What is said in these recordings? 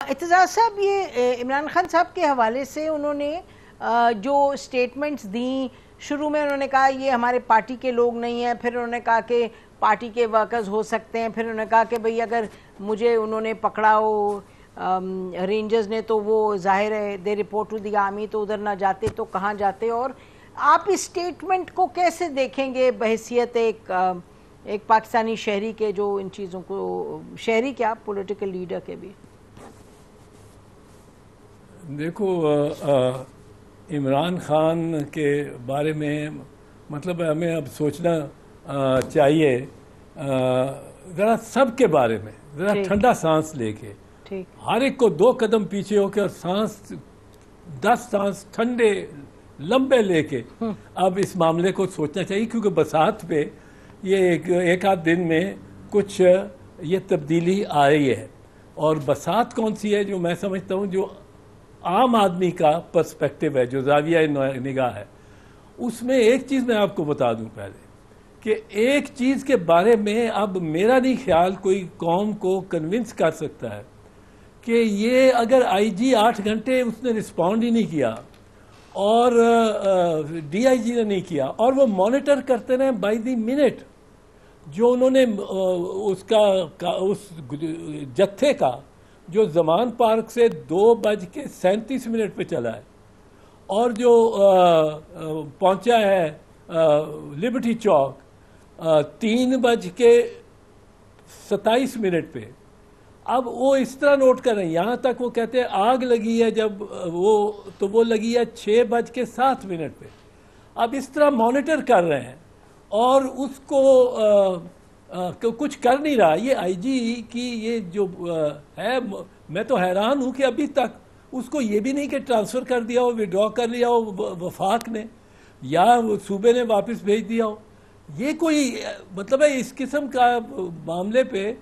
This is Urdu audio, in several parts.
اعتزاز صاحب، یہ عمران خان صاحب کے حوالے سے انہوں نے جو سٹیٹمنٹس دیں، شروع میں انہوں نے کہا یہ ہمارے پارٹی کے لوگ نہیں ہیں، پھر انہوں نے کہا کہ پارٹی کے ورکرز ہو سکتے ہیں، پھر انہوں نے کہا کہ بھئی اگر مجھے انہوں نے پکڑا ہو رینجرز نے تو وہ ظاہر ہے they report to the army, تو ادھر نہ جاتے تو کہاں جاتے. اور آپ اس سٹیٹمنٹ کو کیسے دیکھیں گے بحیثیت ایک پاکستانی شہری کے جو ان چیزوں کو، شہری کیا پولیٹیکل لیڈر کے بھی؟ دیکھو، عمران خان کے بارے میں مطلب ہمیں اب سوچنا چاہیے ذرا سب کے بارے میں، ذرا ٹھنڈا سانس لے کے، ہر ایک کو 2 قدم پیچھے ہو کے اور 10 سانس ٹھنڈے لمبے لے کے اب اس معاملے کو سوچنا چاہیے، کیونکہ بساط پہ یہ ایک آدھ دن میں کچھ یہ تبدیلی آ رہی ہے. اور بساط کون سی ہے؟ جو میں سمجھتا ہوں جو عام آدمی کا پرسپیکٹیو ہے، جو زاویہ نگاہ ہے، اس میں ایک چیز میں آپ کو بتا دوں پہلے کہ ایک چیز کے بارے میں اب میرا نہیں خیال کوئی قوم کو کنونس کر سکتا ہے کہ یہ اگر آئی جی 8 گھنٹے اس نے رسپونڈ ہی نہیں کیا اور ڈی آئی جی نے نہیں کیا اور وہ مانیٹر کرتے رہے بائی دی منٹ جو انہوں نے اس جتھے کا جو زمان پارک سے 2:37 پہ چلا ہے اور جو پہنچا ہے لبرٹی چوک 3:27 پہ. اب وہ اس طرح نوٹ کر رہے ہیں، یہاں تک وہ کہتے ہیں آگ لگی ہے جب وہ لگی ہے 6:07 پہ. اب اس طرح مانیٹر کر رہے ہیں اور اس کو کچھ کر نہیں رہا. یہ آئی جی کی یہ جو ہے، میں تو حیران ہوں کہ ابھی تک اس کو یہ بھی نہیں کہ ٹرانسفر کر دیا ہو، وڈرا کر لیا ہو وفاق نے یا صوبے نے واپس بھیج دیا ہو. یہ کوئی مطلب ہے اس قسم کا معاملے پہ،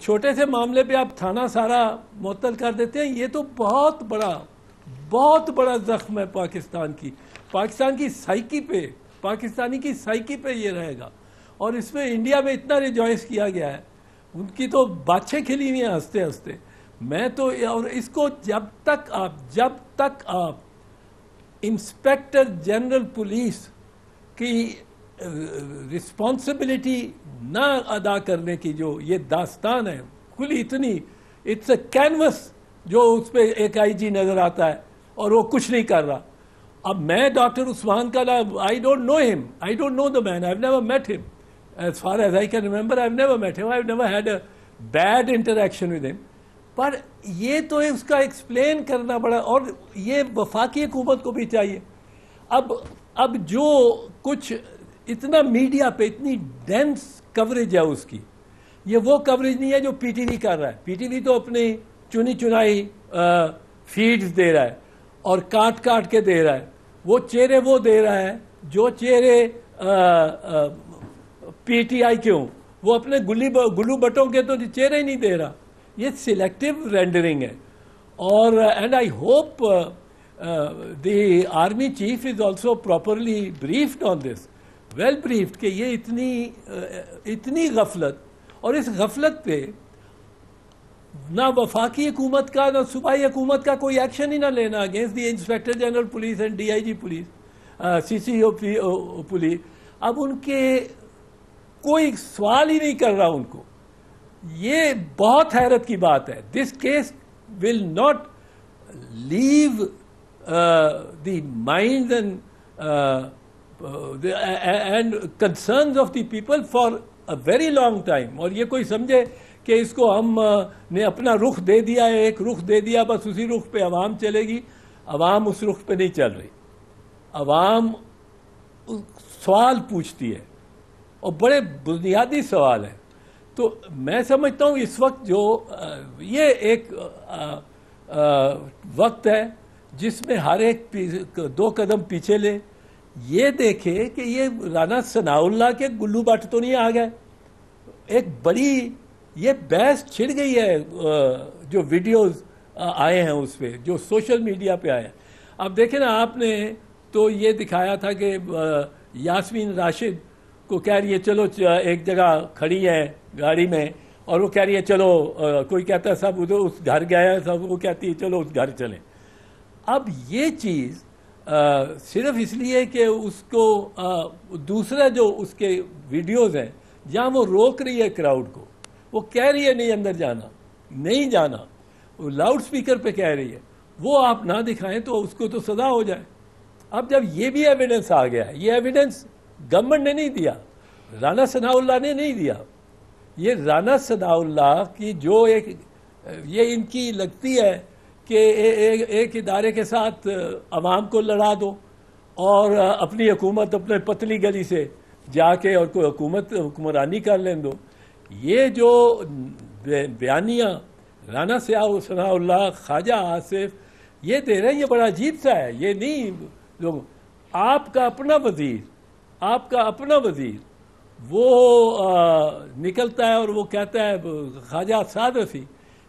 چھوٹے سے معاملے پہ آپ تھانہ سارا معطل کر دیتے ہیں. یہ تو بہت بڑا زخم ہے پاکستان کی سائیکی پہ، پاکستانی کی سائیکی پہ یہ رہے گا. اور اس میں انڈیا میں اتنا ریجوائس کیا گیا ہے، ان کی تو باتیں کھلی ہوئی ہیں ہنستے ہنستے. میں تو اور اس کو جب تک آپ انسپیکٹر جنرل پولیس کی رسپانسبلٹی نہ ادا کرنے کی جو یہ داستان ہے کھلی اتنی، اٹس اے کینوس جو اس پہ ایک آئی جی نظر آتا ہے اور وہ کچھ نہیں کر رہا. اب میں ڈاکٹر عثمان کا I don't know him, I don't know the man, I've never met him. As far as I can remember, I've never met him, I've never had a bad interaction with him. پر یہ تو اس کا ایکسپلین کرنا بڑا، اور یہ وفاقی حکومت کو بھی چاہیے. اب جو کچھ اتنا میڈیا پہ اتنی ڈینس کوریج ہے اس کی، یہ وہ کوریج نہیں ہے جو پی ٹی وی کر رہا ہے. پی ٹی وی تو اپنی چنائی فیڈز دے رہا ہے اور کاٹ کے دے رہا ہے. وہ چہرے وہ دے رہا ہے جو چہرے پی ٹی آئی کے ہوں. وہ اپنے گلو بٹوں کے تو چہرے ہی نہیں دے رہا. یہ سلیکٹیو رینڈرنگ ہے. اور and I hope the army chief is also properly briefed on this, well briefed, کہ یہ اتنی غفلت، اور اس غفلت پہ نہ وفاقی حکومت کا نہ صوبائی حکومت کا کوئی ایکشن ہی نہ لینا against the inspector general police and D I G police, C C O police. اب ان کے کوئی سوال ہی نہیں کر رہا ان کو. یہ بہت حیرت کی بات ہے. This case will not leave the mind and concerns of the people for a very long time. اور یہ کوئی سمجھے کہ اس کو ہم نے اپنا رخ دے دیا ہے، ایک رخ دے دیا، بس اسی رخ پہ عوام چلے گی. عوام اس رخ پہ نہیں چل رہی. عوام سوال پوچھتی ہے اور بڑے بنیادی سوال ہیں. تو میں سمجھتا ہوں اس وقت جو یہ ایک وقت ہے جس میں ہر ایک 2 قدم پیچھے لے، یہ دیکھے کہ یہ رانا ثناء اللہ کے گلو بٹ تو نہیں آ گئے. ایک بڑی یہ بحث چھڑ گئی ہے جو ویڈیوز آئے ہیں اس پہ، جو سوشل میڈیا پہ آئے ہیں. اب دیکھیں نا، آپ نے تو یہ دکھایا تھا کہ یاسمین راشد کو کہہ رہی ہے چلو ایک جگہ کھڑی ہے گاڑی میں اور وہ کہہ رہی ہے چلو کوئی کہتا ہے صاحب ادھر اس گھر گیا ہے صاحب، وہ کہتی ہے چلو اس گھر چلیں. اب یہ چیز صرف اس لیے کہ اس کو دوسرا جو اس کے ویڈیوز ہیں جہاں وہ روک رہی ہے کراؤڈ کو، وہ کہہ رہی ہے نہیں اندر جانا، نہیں جانا، وہ لاؤڈ سپیکر پہ کہہ رہی ہے، وہ آپ نہ دکھائیں تو اس کو تو سزا ہو جائے. اب جب یہ بھی ایویڈنس آ گیا ہے، یہ ایویڈنس گورنمنٹ نے نہیں دیا، رانا ثناء اللہ نے نہیں دیا، یہ رانا ثناء اللہ کی جو ایک یہ ان کی لگتی ہے کہ ایک ادارے کے ساتھ عوام کو لڑا دو اور اپنی حکومت اپنے پتلی گلی سے جا کے اور کوئی حکمرانی کر لیں دو. یہ جو بیانیہ رانا ثناء اللہ، خواجہ آصف یہ دے رہے ہیں، یہ بڑا عجیب سا ہے. یہ نہیں لوگ، آپ کا اپنا وزیر وہ نکلتا ہے اور وہ کہتا ہے خواجہ سعد رفیع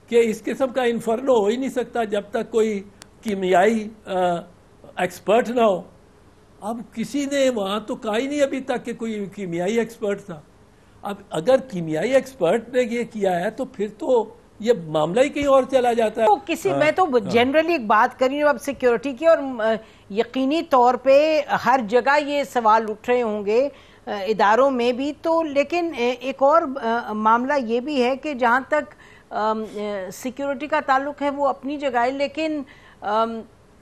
کہ اس قسم کا انفرنو ہو ہی نہیں سکتا جب تک کوئی کیمیائی ایکسپرٹ نہ ہو. اب کسی نے وہاں تو کہا ہی نہیں ابھی تک کہ کوئی کیمیائی ایکسپرٹ تھا. اب اگر کیمیائی ایکسپرٹ نے یہ کیا ہے تو پھر تو یہ معاملہ ہی کہیں اور چلا جاتا ہے. میں تو جنرلی ایک بات کر رہی ہوں اب سیکیورٹی کی، اور یقینی طور پہ ہر جگہ یہ سوال اٹھ رہے ہوں گے اداروں میں بھی تو، لیکن ایک اور معاملہ یہ بھی ہے کہ جہاں تک سیکیورٹی کا تعلق ہے وہ اپنی جگہ ہے، لیکن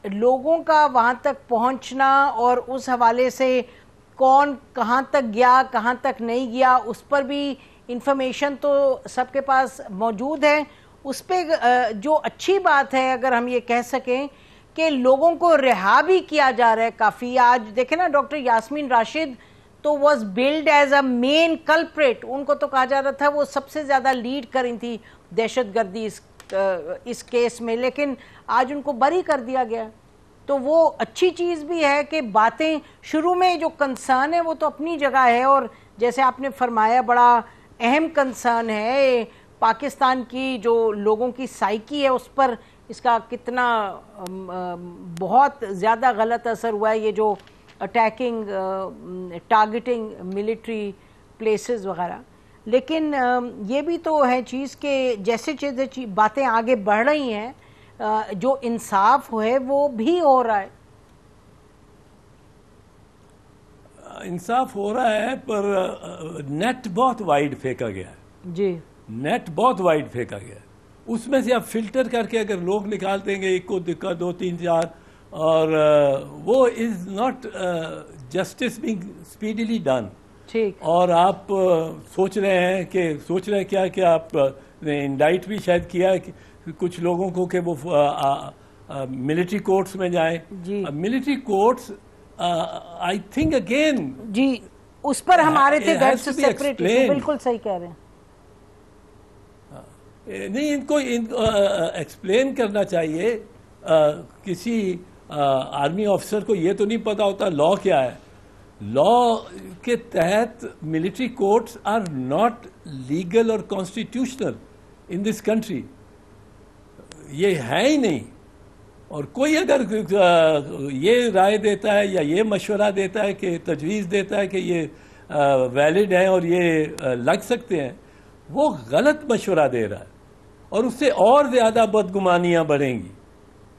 لوگوں کا وہاں تک پہنچنا اور اس حوالے سے کون کہاں تک گیا کہاں تک نہیں گیا اس پر بھی انفارمیشن تو سب کے پاس موجود ہے. اس پہ جو اچھی بات ہے اگر ہم یہ کہہ سکیں کہ لوگوں کو رہا بھی کیا جا رہا ہے کافی. آج دیکھیں نا ڈاکٹر یاسمین راشد تو was billed as a main culprit, ان کو تو کہا جا رہا تھا وہ سب سے زیادہ لیڈ کر رہی تھی دہشت گردی اس کیس میں، لیکن آج ان کو بری کر دیا گیا. تو وہ اچھی چیز بھی ہے کہ باتیں شروع میں جو کنسرن ہے وہ تو اپنی جگہ ہے، اور جیسے آپ نے فرمایا بڑا اہم کنسرن ہے پاکستان کی جو لوگوں کی سائیکی ہے اس پر اس کا کتنا بہت زیادہ غلط اثر ہوا ہے، یہ جو اٹیکنگ ٹارگٹنگ ملٹری پلیسز وغیرہ. لیکن یہ بھی تو ہے چیز کہ جیسے جیسے باتیں آگے بڑھ رہی ہیں جو انصاف ہے وہ بھی ہو رہا ہے. انصاف ہو رہا ہے پر نیٹ بہت وائڈ پھینکا گیا ہے. جی نیٹ بہت وائڈ پھینکا گیا ہے، اس میں سے آپ فلٹر کر کے اگر لوگ نکال دیں گے ایک کو دکھا دو تین چار، اور وہ is not justice being speedily done. اور آپ سوچ رہے ہیں کیا کہ آپ نے انڈائٹ بھی شاید کیا ہے کچھ لوگوں کو کہ وہ ملٹری کورٹس میں جائیں. Military courts I think again جی اس پر ہمارے تھے بالکل صحیح کہہ رہے ہیں. نہیں ان کو ایکسپلین کرنا چاہیے. کسی آرمی آفیسر کو یہ تو نہیں پتا ہوتا لا کیا ہے. لا کے تحت military courts are not legal اور کانسٹیٹیوشنل ان دس کنٹری، یہ ہے ہی نہیں. اور کوئی اگر یہ رائے دیتا ہے یا یہ مشورہ دیتا ہے کہ تجویز دیتا ہے کہ یہ ویلڈ ہیں اور یہ لگ سکتے ہیں، وہ غلط مشورہ دے رہا ہے اور اس سے اور زیادہ بدگمانیاں بڑھیں گی.